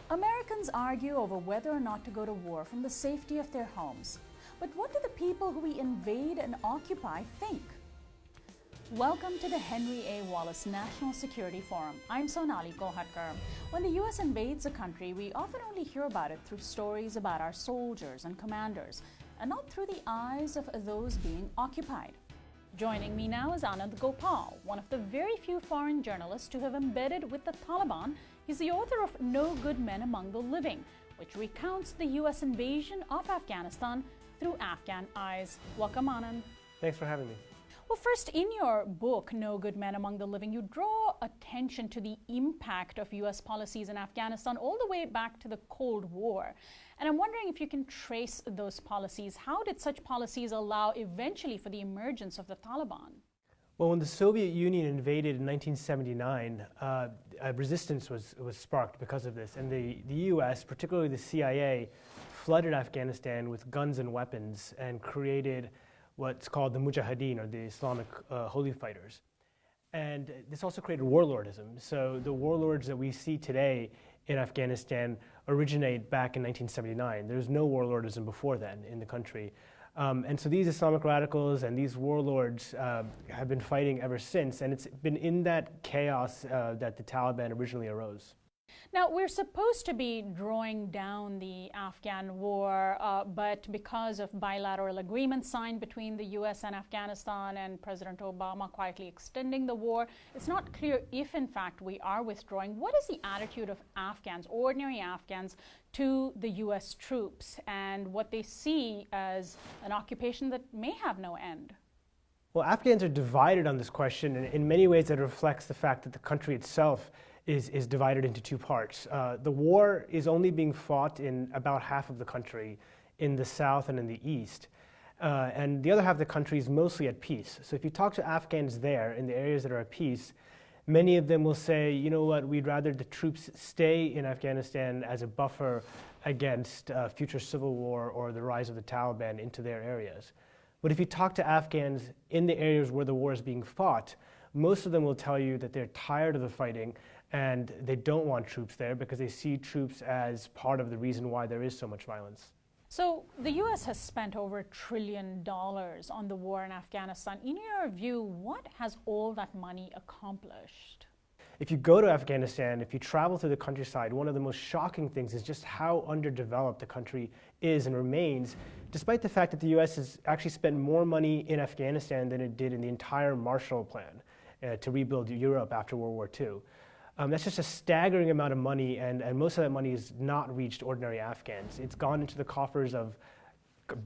Americans argue over whether or not to go to war from the safety of their homes. But what do the people who we invade and occupy think? Welcome to the Henry A. Wallace National Security Forum. I'm Sonali Kohatkar. When the U.S. invades a country, we often only hear about it through stories about our soldiers and commanders, and not through the eyes of those being occupied. Joining me now is Anand Gopal, one of the very few foreign journalists to have embedded with the Taliban. He's the author of No Good Men Among the Living, which recounts the U.S. invasion of Afghanistan through Afghan eyes. Welcome, Anand. Thanks for having me. Well, first, in your book, No Good Men Among the Living, you draw attention to the impact of U.S. policies in Afghanistan all the way back to the Cold War. And I'm wondering if you can trace those policies. How did such policies allow eventually for the emergence of the Taliban? Well, when the Soviet Union invaded in 1979, resistance was sparked because of this. And the U.S., particularly the CIA, flooded Afghanistan with guns and weapons and created what's called the Mujahideen, or the Islamic holy fighters. And this also created warlordism. So the warlords that we see today in Afghanistan originate back in 1979. There was no warlordism before then in the country. And so these Islamic radicals and these warlords have been fighting ever since, and it's been in that chaos that the Taliban originally arose. Now, we're supposed to be drawing down the Afghan war, but because of bilateral agreements signed between the U.S. and Afghanistan and President Obama quietly extending the war, it's not clear if, in fact, we are withdrawing. What is the attitude of Afghans, ordinary Afghans, to the U.S. troops and what they see as an occupation that may have no end? Well, Afghans are divided on this question, and in many ways that reflects the fact that the country itself is divided into two parts. The war is only being fought in about half of the country, in the south and in the east. And the other half of the country is mostly at peace. So if you talk to Afghans there, in the areas that are at peace, many of them will say, you know what, we'd rather the troops stay in Afghanistan as a buffer against future civil war or the rise of the Taliban into their areas. But if you talk to Afghans in the areas where the war is being fought, most of them will tell you that they're tired of the fighting and they don't want troops there because they see troops as part of the reason why there is so much violence. So the U.S. has spent over $1 trillion on the war in Afghanistan. In your view, what has all that money accomplished? If you go to Afghanistan, if you travel through the countryside, one of the most shocking things is just how underdeveloped the country is and remains, despite the fact that the U.S. has actually spent more money in Afghanistan than it did in the entire Marshall Plan to rebuild Europe after World War II. That's just a staggering amount of money, and most of that money has not reached ordinary Afghans. It's gone into the coffers of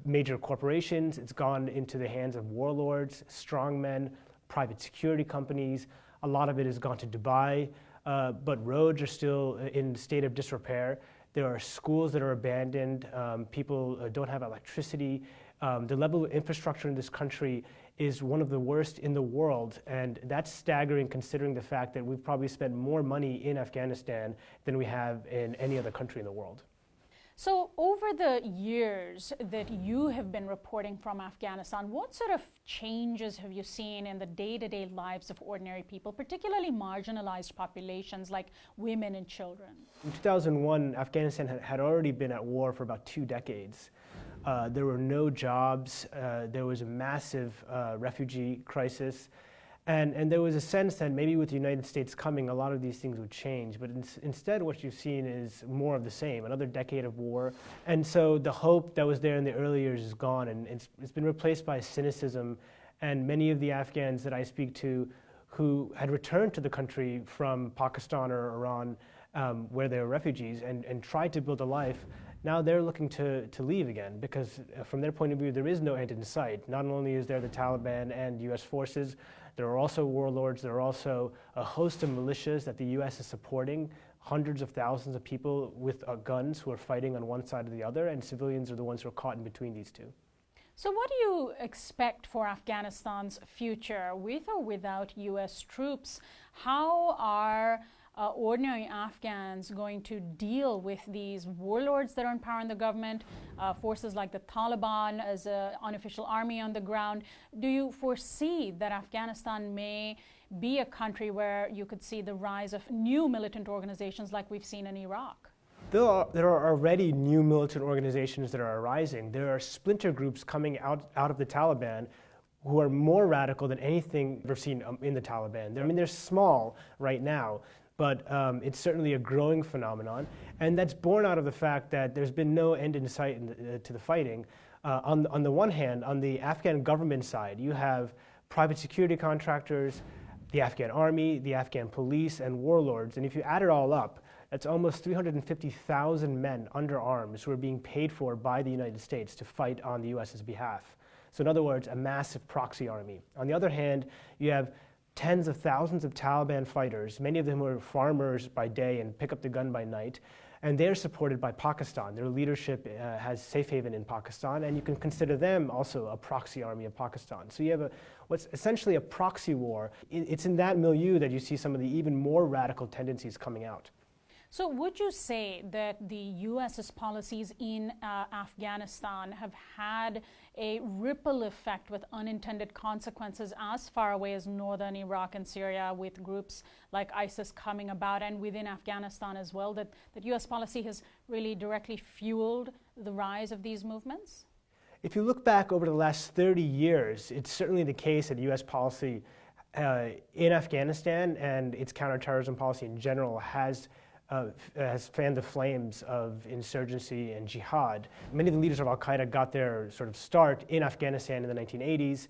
major corporations, it's gone into the hands of warlords, strongmen, private security companies. A lot of it has gone to Dubai, but roads are still in a state of disrepair. There are schools that are abandoned, people don't have electricity. The level of infrastructure in this country is one of the worst in the world, and that's staggering considering the fact that we've probably spent more money in Afghanistan than we have in any other country in the world. So over the years that you have been reporting from Afghanistan, what sort of changes have you seen in the day-to-day lives of ordinary people, particularly marginalized populations like women and children? In 2001, Afghanistan had already been at war for about 2 decades. There were no jobs, there was a massive refugee crisis, and there was a sense that maybe with the United States coming, a lot of these things would change. But instead what you've seen is more of the same, another decade of war. And so the hope that was there in the early years is gone, and it's been replaced by cynicism. And many of the Afghans that I speak to who had returned to the country from Pakistan or Iran, where they were refugees, and tried to build a life, now they're looking to leave again because from their point of view, there is no end in sight. Not only is there the Taliban and U.S. forces, there are also warlords, there are also a host of militias that the U.S. is supporting, hundreds of thousands of people with guns who are fighting on one side or the other, and civilians are the ones who are caught in between these two. So what do you expect for Afghanistan's future, with or without U.S. troops? How are ordinary Afghans going to deal with these warlords that are in power in the government, forces like the Taliban as an unofficial army on the ground? Do you foresee that Afghanistan may be a country where you could see the rise of new militant organizations like we've seen in Iraq? There are already new militant organizations that are arising. There are splinter groups coming out of the Taliban who are more radical than anything we've seen in the Taliban. They're small right now, but it's certainly a growing phenomenon, and that's born out of the fact that there's been no end in sight to the fighting. On the one hand, on the Afghan government side, you have private security contractors, the Afghan army, the Afghan police, and warlords, and if you add it all up, that's almost 350,000 men under arms who are being paid for by the United States to fight on the US's behalf. So in other words, a massive proxy army. On the other hand, you have tens of thousands of Taliban fighters, many of them who are farmers by day and pick up the gun by night, and they're supported by Pakistan. Their leadership has safe haven in Pakistan, and you can consider them also a proxy army of Pakistan. So you have what's essentially a proxy war. It's in that milieu that you see some of the even more radical tendencies coming out. So would you say that the U.S.'s policies in Afghanistan have had a ripple effect with unintended consequences as far away as northern Iraq and Syria, with groups like ISIS coming about, and within Afghanistan as well, that U.S. policy has really directly fueled the rise of these movements? If you look back over the last 30 years, it's certainly the case that U.S. policy in Afghanistan and its counterterrorism policy in general has fanned the flames of insurgency and jihad. Many of the leaders of al-Qaeda got their sort of start in Afghanistan in the 1980s.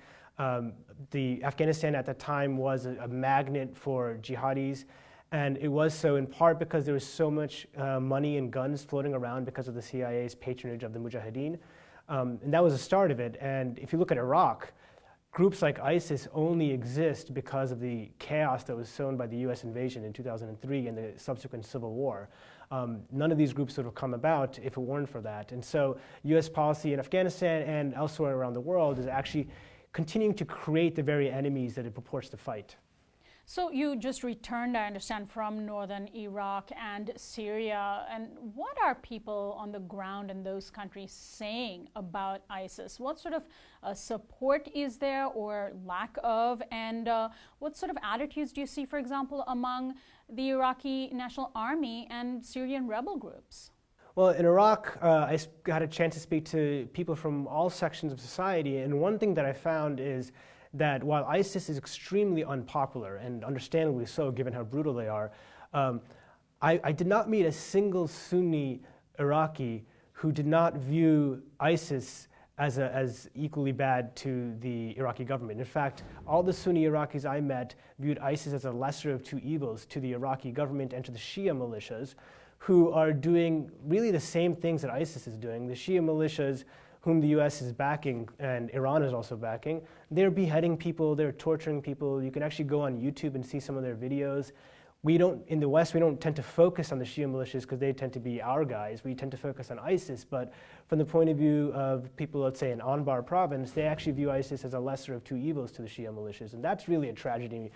The Afghanistan at that time was a magnet for jihadis, and it was so in part because there was so much money and guns floating around because of the CIA's patronage of the Mujahideen. And that was the start of it. And if you look at Iraq, groups like ISIS only exist because of the chaos that was sown by the U.S. invasion in 2003 and the subsequent civil war. None of these groups would have come about if it weren't for that. And so U.S. policy in Afghanistan and elsewhere around the world is actually continuing to create the very enemies that it purports to fight. So you just returned, I understand, from northern Iraq and Syria. And what are people on the ground in those countries saying about ISIS? What sort of support is there or lack of? And what sort of attitudes do you see, for example, among the Iraqi National Army and Syrian rebel groups? Well, in Iraq, I got a chance to speak to people from all sections of society. And one thing that I found is that while ISIS is extremely unpopular, and understandably so given how brutal they are, I did not meet a single Sunni Iraqi who did not view ISIS as equally bad to the Iraqi government. In fact, all the Sunni Iraqis I met viewed ISIS as a lesser of two evils to the Iraqi government and to the Shia militias, who are doing really the same things that ISIS is doing. The Shia militias, whom the U.S. is backing and Iran is also backing, they're beheading people, they're torturing people. You can actually go on YouTube and see some of their videos. In the West, we don't tend to focus on the Shia militias because they tend to be our guys. We tend to focus on ISIS, but from the point of view of people, let's say in Anbar province, they actually view ISIS as a lesser of two evils to the Shia militias, and that's really a tragedy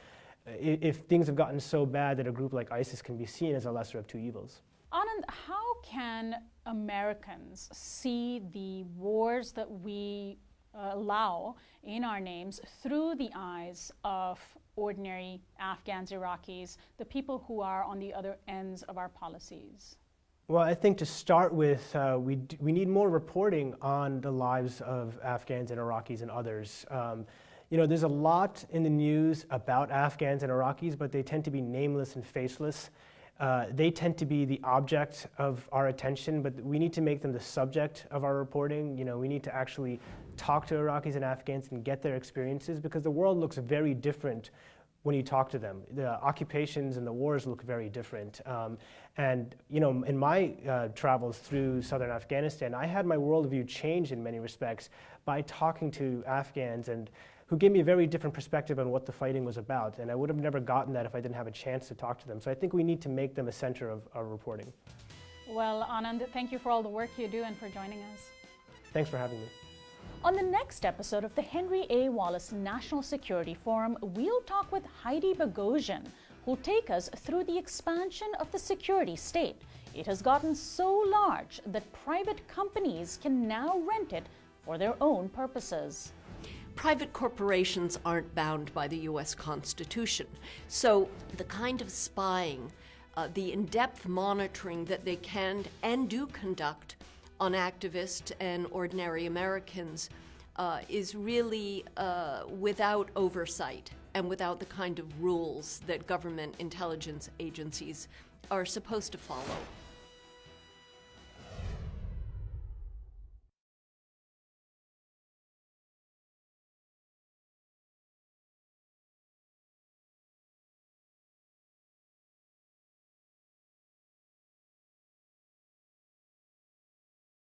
if things have gotten so bad that a group like ISIS can be seen as a lesser of two evils. Anand, how can Americans see the wars that we allow in our names through the eyes of ordinary Afghans, Iraqis, the people who are on the other ends of our policies? Well, I think to start with, we need more reporting on the lives of Afghans and Iraqis and others. There's a lot in the news about Afghans and Iraqis, but they tend to be nameless and faceless. They tend to be the object of our attention, but we need to make them the subject of our reporting. We need to actually talk to Iraqis and Afghans and get their experiences, because the world looks very different when you talk to them. The occupations and the wars look very different. In my travels through southern Afghanistan, I had my worldview change in many respects by talking to Afghans and who gave me a very different perspective on what the fighting was about. And I would have never gotten that if I didn't have a chance to talk to them. So I think we need to make them a center of our reporting. Well, Anand, thank you for all the work you do and for joining us. Thanks for having me. On the next episode of the Henry A. Wallace National Security Forum, we'll talk with Heidi Bogosian, who'll take us through the expansion of the security state. It has gotten so large that private companies can now rent it for their own purposes. Private corporations aren't bound by the U.S. Constitution, so the kind of spying the in-depth monitoring that they can and do conduct on activists and ordinary Americans is really without oversight and without the kind of rules that government intelligence agencies are supposed to follow.